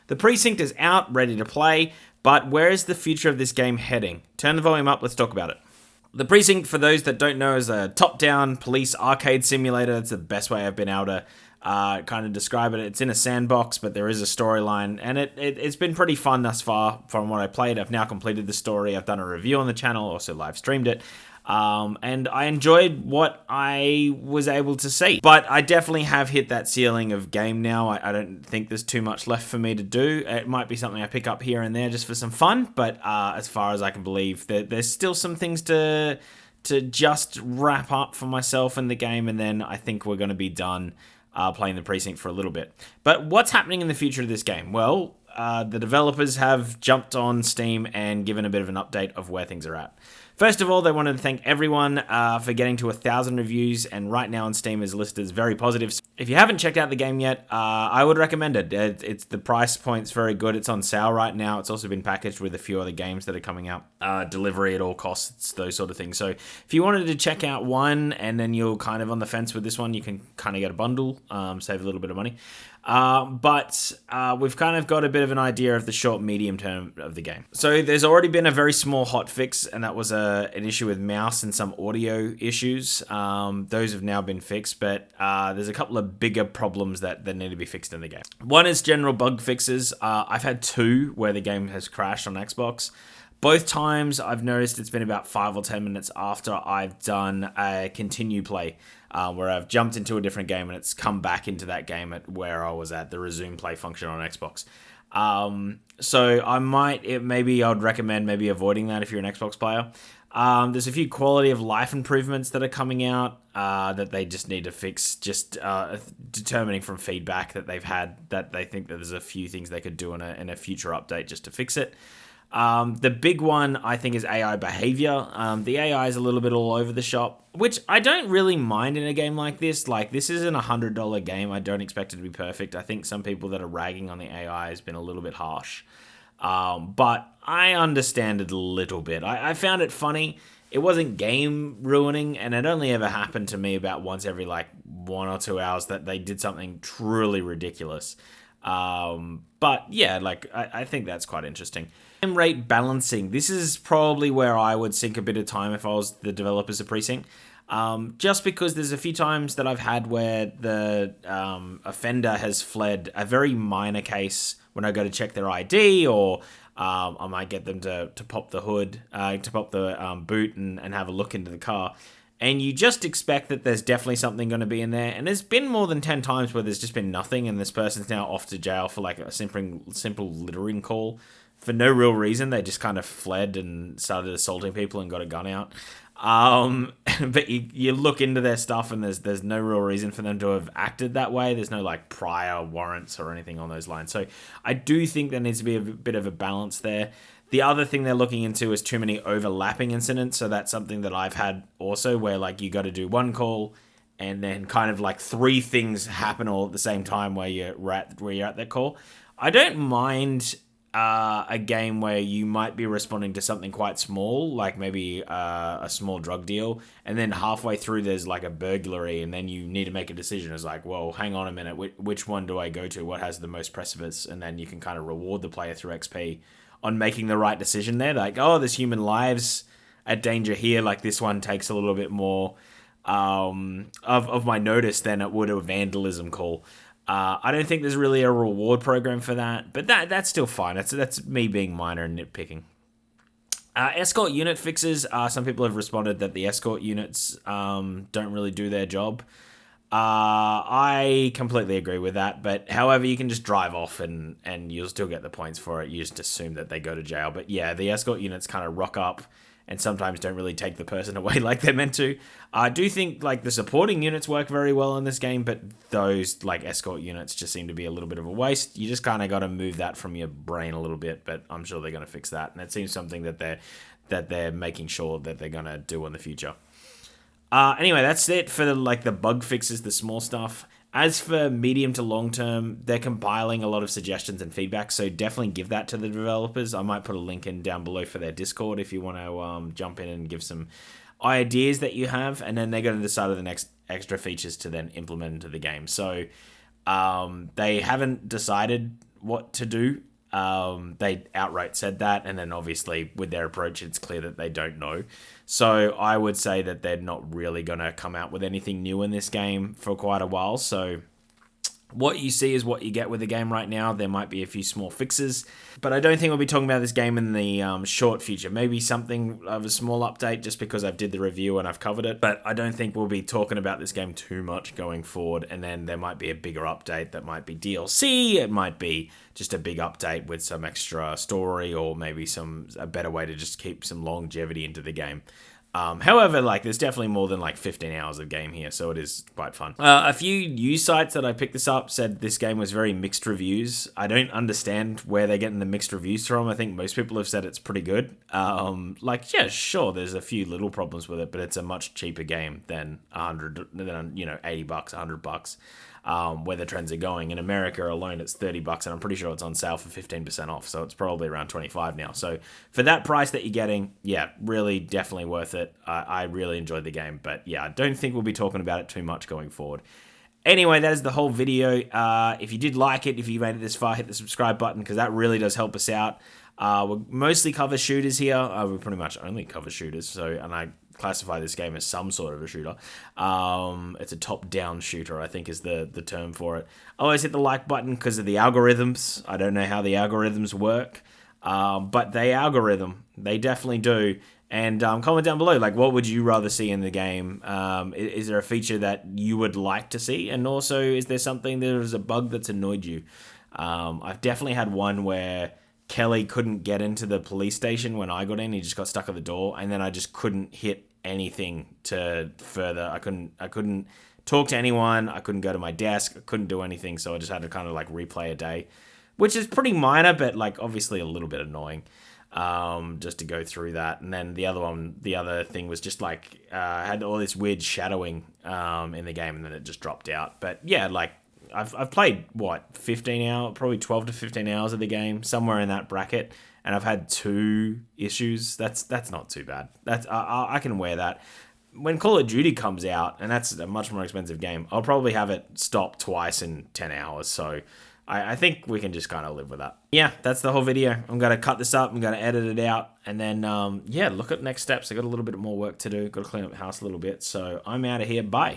The Precinct is out, ready to play, but where is the future of this game heading? Turn the volume up, let's talk about it. The Precinct, for those that don't know, is a top-down police arcade simulator. That's the best way I've been able to kind of describe it. It's in a sandbox, but there is a storyline, and it's been pretty fun thus far from what I played. I've now completed the story. I've done a review on the channel, also live streamed it. And I enjoyed what I was able to see. But I definitely have hit that ceiling of game now. I don't think there's too much left for me to do. It might be something I pick up here and there just for some fun, but as far as I can believe, there's still some things to just wrap up for myself in the game, and then I think we're going to be done playing the Precinct for a little bit. But what's happening in the future of this game? Well, the developers have jumped on Steam and given a bit of an update of where things are at. First of all, they wanted to thank everyone for getting to 1,000 reviews, and right now on Steam is listed as very positive. If you haven't checked out the game yet, I would recommend it. It's the price point's very good. It's on sale right now. It's also been packaged with a few other games that are coming out. Delivery at all costs, those sort of things. So if you wanted to check out one and then you're kind of on the fence with this one, you can kind of get a bundle, save a little bit of money. But we've kind of got a bit of an idea of the short, medium term of the game. So there's already been a very small hotfix, and that was an issue with mouse and some audio issues. Those have now been fixed, but there's a couple of bigger problems that need to be fixed in the game. One is general bug fixes. I've had two where the game has crashed on Xbox. Both times I've noticed it's been about 5 or 10 minutes after I've done a continue play, where I've jumped into a different game and it's come back into that game at where I was at, the resume play function on Xbox. So maybe I'd recommend maybe avoiding that if you're an Xbox player. There's a few quality of life improvements that are coming out that they just need to fix, just determining from feedback that they've had that they think that there's a few things they could do in a future update just to fix it. The big one, I think, is AI behavior. The AI is a little bit all over the shop, which I don't really mind in a game like this. Like, this isn't a $100 game. I don't expect it to be perfect. I think some people that are ragging on the AI has been a little bit harsh. But I understand it a little bit. I found it funny. It wasn't game ruining, and it only ever happened to me about once every, 1 or 2 hours that they did something truly ridiculous. But yeah, I think that's quite interesting. Frame rate balancing. This is probably where I would sink a bit of time if I was the developers of Precinct. Just because there's a few times that I've had where the offender has fled, a very minor case when I go to check their ID, or I might get them to pop the hood, to pop the boot and have a look into the car. And you just expect that there's definitely something going to be in there. And there's been more than 10 times where there's just been nothing, and this person's now off to jail for a simple littering call. For no real reason, they just kind of fled and started assaulting people and got a gun out. But you look into their stuff and there's no real reason for them to have acted that way. There's no prior warrants or anything on those lines. So I do think there needs to be a bit of a balance there. The other thing they're looking into is too many overlapping incidents. So that's something that I've had also, where you got to do one call and then kind of 3 things happen all at the same time where you're at that call. I don't mind a game where you might be responding to something quite small, like maybe a small drug deal, and then halfway through there's a burglary, and then you need to make a decision. It's well, hang on a minute, which one do I go to? What has the most precipice? And then you can kind of reward the player through XP on making the right decision there. There's human lives at danger here. This one takes a little bit more of my notice than it would a vandalism call. I don't think there's really a reward program for that, but that's still fine. That's me being minor and nitpicking. Escort unit fixes. Some people have responded that the escort units don't really do their job. I completely agree with that, but however, you can just drive off and you'll still get the points for it. You just assume that they go to jail. But yeah, the escort units kind of rock up and sometimes don't really take the person away like they're meant to. I do think the supporting units work very well in this game, but those escort units just seem to be a little bit of a waste. You just kind of got to move that from your brain a little bit, but I'm sure they're going to fix that, and it seems something that they're making sure that they're going to do in the future. Anyway, that's it for the bug fixes, the small stuff. As for medium to long term, they're compiling a lot of suggestions and feedback, so definitely give that to the developers. I might put a link in down below for their Discord if you want to jump in and give some ideas that you have, and then they're going to decide on the next extra features to then implement into the game. So they haven't decided what to do. They outright said that, and then obviously with their approach, it's clear that they don't know. So I would say that they're not really going to come out with anything new in this game for quite a while. So what you see is what you get with the game right now. There might be a few small fixes, but I don't think we'll be talking about this game in the short future. Maybe something of a small update just because I've did the review and I've covered it, but I don't think we'll be talking about this game too much going forward. And then there might be a bigger update that might be DLC. It might be just a big update with some extra story, or maybe a better way to just keep some longevity into the game. However, there's definitely more than 15 hours of game here, so it is quite fun. A few news sites that I picked this up said this game was very mixed reviews. I don't understand where they're getting the mixed reviews from. I think most people have said it's pretty good. Yeah, sure, there's a few little problems with it, but it's a much cheaper game than $80, $100. Where the trends are going. In America alone, it's $30, and I'm pretty sure it's on sale for 15% off, so it's probably around $25 now. So for that price that you're getting, yeah, really definitely worth it. I really enjoyed the game, but yeah, I don't think we'll be talking about it too much going forward. Anyway, that is the whole video. If you did like it, if you made it this far, hit the subscribe button, because that really does help us out. We mostly cover shooters here. We pretty much only cover shooters, and I classify this game as some sort of a shooter. It's a top-down shooter, I think is the term for it. Always hit the like button because of the algorithms. I don't know how the algorithms work, but they algorithm. They definitely do. And comment down below, what would you rather see in the game? Is there a feature that you would like to see? And also, is there a bug that's annoyed you? I've definitely had one where Kelly couldn't get into the police station when I got in. He just got stuck at the door, and then I just couldn't hit anything to further. I couldn't talk to anyone. I couldn't go to my desk. I couldn't do anything, so I just had to kind of replay a day, which is pretty minor, but obviously a little bit annoying. Just to go through that. And then the other thing was just had all this weird shadowing in the game, and then it just dropped out. But yeah, I've played 15 hours, probably 12 to 15 hours of the game, somewhere in that bracket, and I've had 2 issues. That's not too bad. I can wear that. When Call of Duty comes out, and that's a much more expensive game, I'll probably have it stop twice in 10 hours. So I think we can just kind of live with that. Yeah, that's the whole video. I'm going to cut this up. I'm going to edit it out. And then, look at next steps. I got a little bit more work to do. Got to clean up the house a little bit. So I'm out of here. Bye.